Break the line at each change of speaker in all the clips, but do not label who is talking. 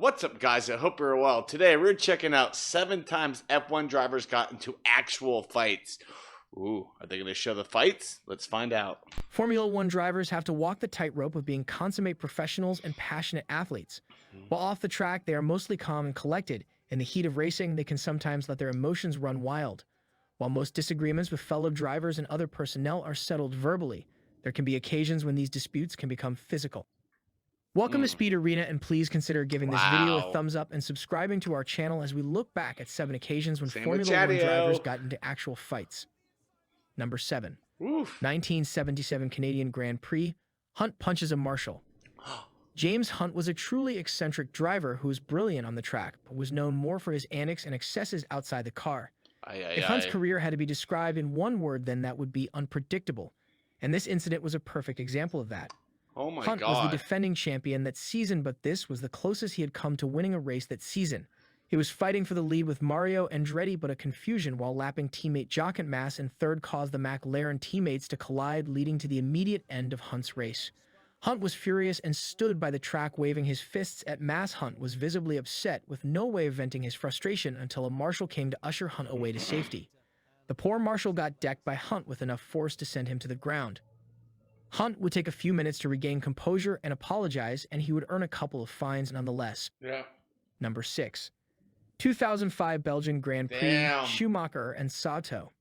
What's up, guys? I hope you're well. Today, we're checking out 7 times F1 drivers got into actual fights. Ooh, are they going to show the fights? Let's find out.
Formula One drivers have to walk the tightrope of being consummate professionals and passionate athletes. While off the track, they are mostly calm and collected. In the heat of racing, they can sometimes let their emotions run wild. While most disagreements with fellow drivers and other personnel are settled verbally, there can be occasions when these disputes can become physical. Welcome to Speed Arena, and please consider giving this video a thumbs up and subscribing to our channel as we look back at 7 occasions when Formula One drivers got into actual fights. Number 7. 1977 Canadian Grand Prix, Hunt punches a marshal. James Hunt was a truly eccentric driver who was brilliant on the track, but was known more for his antics and excesses outside the car. If Hunt's career had to be described in one word, then that would be unpredictable, and this incident was a perfect example of that.
Oh my
Hunt
God.
was the defending champion that season, but this was the closest he had come to winning a race that season. He was fighting for the lead with Mario Andretti, but a confusion while lapping teammate Jochen Mass in third caused the McLaren teammates to collide, leading to the immediate end of Hunt's race. Hunt was furious and stood by the track waving his fists at Mass. Hunt was visibly upset, with no way of venting his frustration until a marshal came to usher Hunt away to safety. The poor marshal got decked by Hunt with enough force to send him to the ground. Hunt would take a few minutes to regain composure and apologize, and he would earn a couple of fines nonetheless. Number 6. 2005 Belgian Grand Prix, Schumacher and Sato.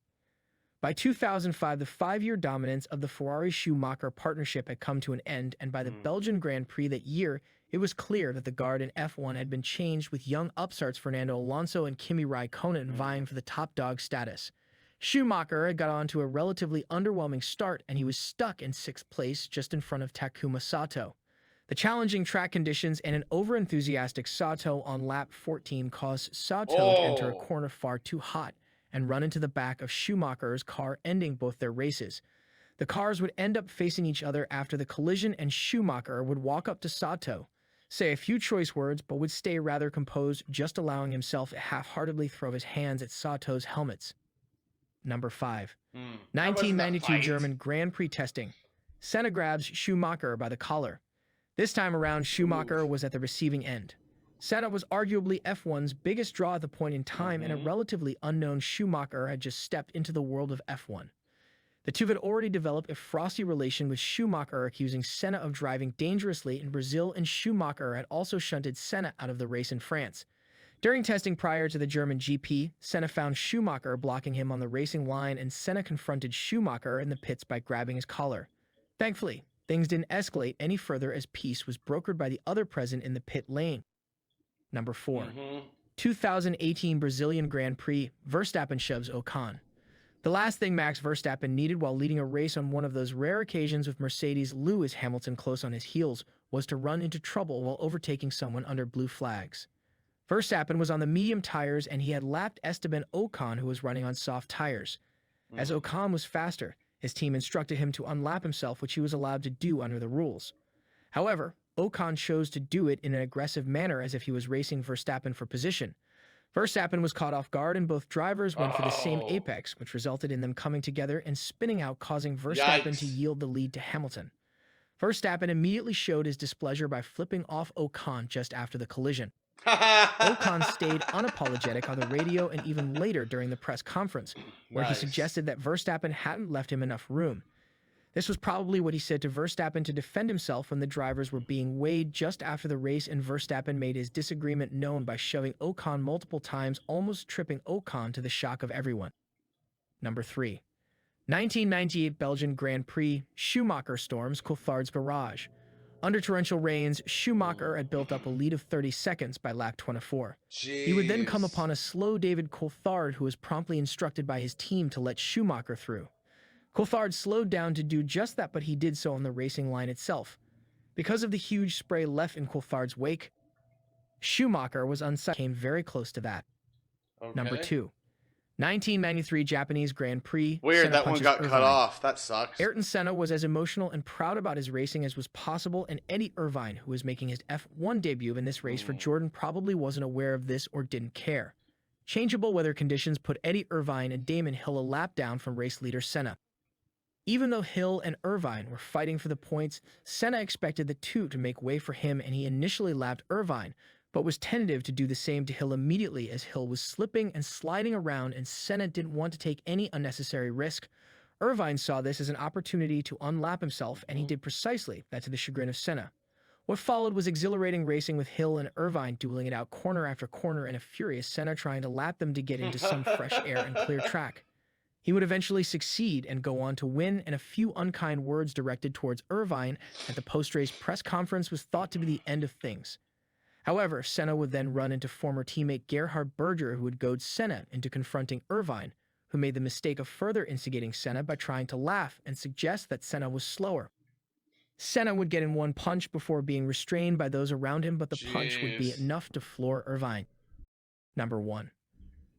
By 2005, the 5-year dominance of the Ferrari-Schumacher partnership had come to an end, and by the Belgian Grand Prix that year, it was clear that the guard in F1 had been changed, with young upstarts Fernando Alonso and Kimi Raikkonen vying for the top dog status. Schumacher had got on to a relatively underwhelming start, and he was stuck in 6th place just in front of Takuma Sato. The challenging track conditions and an overenthusiastic Sato on lap 14 caused Sato to enter a corner far too hot and run into the back of Schumacher's car, ending both their races. The cars would end up facing each other after the collision, and Schumacher would walk up to Sato, say a few choice words, but would stay rather composed, just allowing himself to half-heartedly throw his hands at Sato's helmets. Number 5. 1992 German Grand Prix testing. Senna grabs Schumacher by the collar. This time around, Schumacher was at the receiving end. Senna was arguably F1's biggest draw at the point in time, and a relatively unknown Schumacher had just stepped into the world of F1. The two had already developed a frosty relation, with Schumacher accusing Senna of driving dangerously in Brazil, and Schumacher had also shunted Senna out of the race in France. During testing prior to the German GP, Senna found Schumacher blocking him on the racing line, and Senna confronted Schumacher in the pits by grabbing his collar. Thankfully, things didn't escalate any further, as peace was brokered by the other present in the pit lane. Number 4. 2018 Brazilian Grand Prix, Verstappen shoves Ocon. The last thing Max Verstappen needed while leading a race on one of those rare occasions with Mercedes' Lewis Hamilton close on his heels was to run into trouble while overtaking someone under blue flags. Verstappen was on the medium tires, and he had lapped Esteban Ocon, who was running on soft tires. As Ocon was faster, his team instructed him to unlap himself, which he was allowed to do under the rules. However, Ocon chose to do it in an aggressive manner, as if he was racing Verstappen for position. Verstappen was caught off guard, and both drivers went for the same apex, which resulted in them coming together and spinning out, causing Verstappen to yield the lead to Hamilton. Verstappen immediately showed his displeasure by flipping off Ocon just after the collision. Ocon stayed unapologetic on the radio and even later during the press conference, where he suggested that Verstappen hadn't left him enough room. This was probably what he said to Verstappen to defend himself when the drivers were being weighed just after the race, and Verstappen made his disagreement known by shoving Ocon multiple times, almost tripping Ocon to the shock of everyone. Number 3. 1998 Belgian Grand Prix, Schumacher storms Coulthard's garage. Under torrential rains, Schumacher had built up a lead of 30 seconds by lap 24. He would then come upon a slow David Coulthard, who was promptly instructed by his team to let Schumacher through. Coulthard slowed down to do just that, but he did so on the racing line itself. Because of the huge spray left in Coulthard's wake, Schumacher was unsighted, came very close to that. Number 2. 1993 Japanese Grand Prix.
Weird,
Senna
that one got cut off. That sucks.
Ayrton Senna was as emotional and proud about his racing as was possible, and Eddie Irvine, who was making his F1 debut in this race for Jordan, probably wasn't aware of this or didn't care. Changeable weather conditions put Eddie Irvine and Damon Hill a lap down from race leader Senna. Even though Hill and Irvine were fighting for the points, Senna expected the two to make way for him, and he initially lapped Irvine, but was tentative to do the same to Hill immediately as Hill was slipping and sliding around and Senna didn't want to take any unnecessary risk. Irvine saw this as an opportunity to unlap himself, and he did precisely that to the chagrin of Senna. What followed was exhilarating racing with Hill and Irvine dueling it out corner after corner and a furious Senna trying to lap them to get into some fresh air and clear track. He would eventually succeed and go on to win, and a few unkind words directed towards Irvine at the post-race press conference was thought to be the end of things. However, Senna would then run into former teammate Gerhard Berger, who would goad Senna into confronting Irvine, who made the mistake of further instigating Senna by trying to laugh and suggest that Senna was slower. Senna would get in one punch before being restrained by those around him, but the punch would be enough to floor Irvine. Number 1.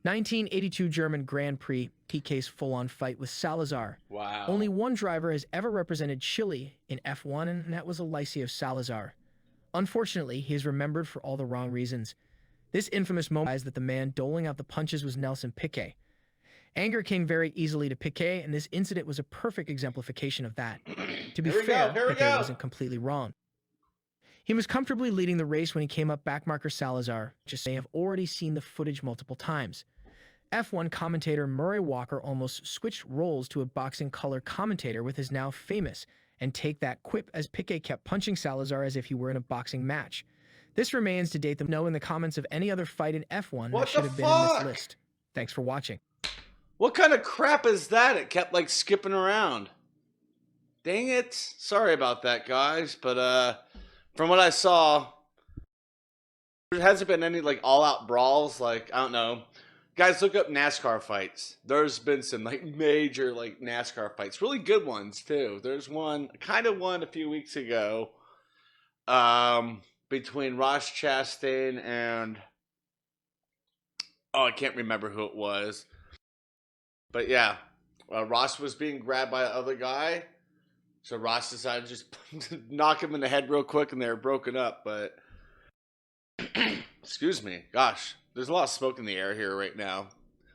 1982 German Grand Prix, Piquet's full-on fight with Salazar.
Wow.
Only one driver has ever represented Chile in F1, and that was Alessio Salazar. Unfortunately, he is remembered for all the wrong reasons. This infamous moment is that the man doling out the punches was Nelson Piquet. Anger came very easily to Piquet, and this incident was a perfect exemplification of that. To be fair, Piquet wasn't completely wrong. He was comfortably leading the race when he came up backmarker Salazar, just may have already seen the footage multiple times. F1 commentator Murray Walker almost switched roles to a boxing color commentator with his now famous and take that quip as Piquet kept punching Salazar as if he were in a boxing match. This remains to date them know in the comments of any other fight in F1 that should have been in this list. Thanks for watching.
What kind of crap is that? It kept like skipping around. Dang it. Sorry about that, guys. But from what I saw, there hasn't been any like all-out brawls. Like, I don't know. Guys, look up NASCAR fights. There's been some like major like NASCAR fights. Really good ones too. There's one, kind of one a few weeks ago. Between Ross Chastain and I can't remember who it was. But yeah, Ross was being grabbed by the other guy. So Ross decided to just knock him in the head real quick, and they were broken up. But excuse me, gosh, there's a lot of smoke in the air here right now.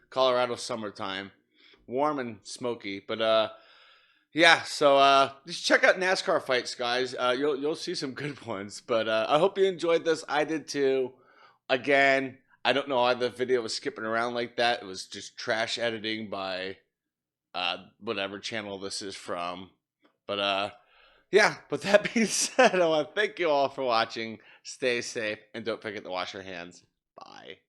Colorado summertime, warm and smoky. But yeah, so just check out NASCAR fights, guys. You'll see some good ones. But I hope you enjoyed this. I did too. Again, I don't know why the video was skipping around like that. It was just trash editing by whatever channel this is from. But yeah, with that being said, I want to thank you all for watching. Stay safe and don't forget to wash your hands. Bye.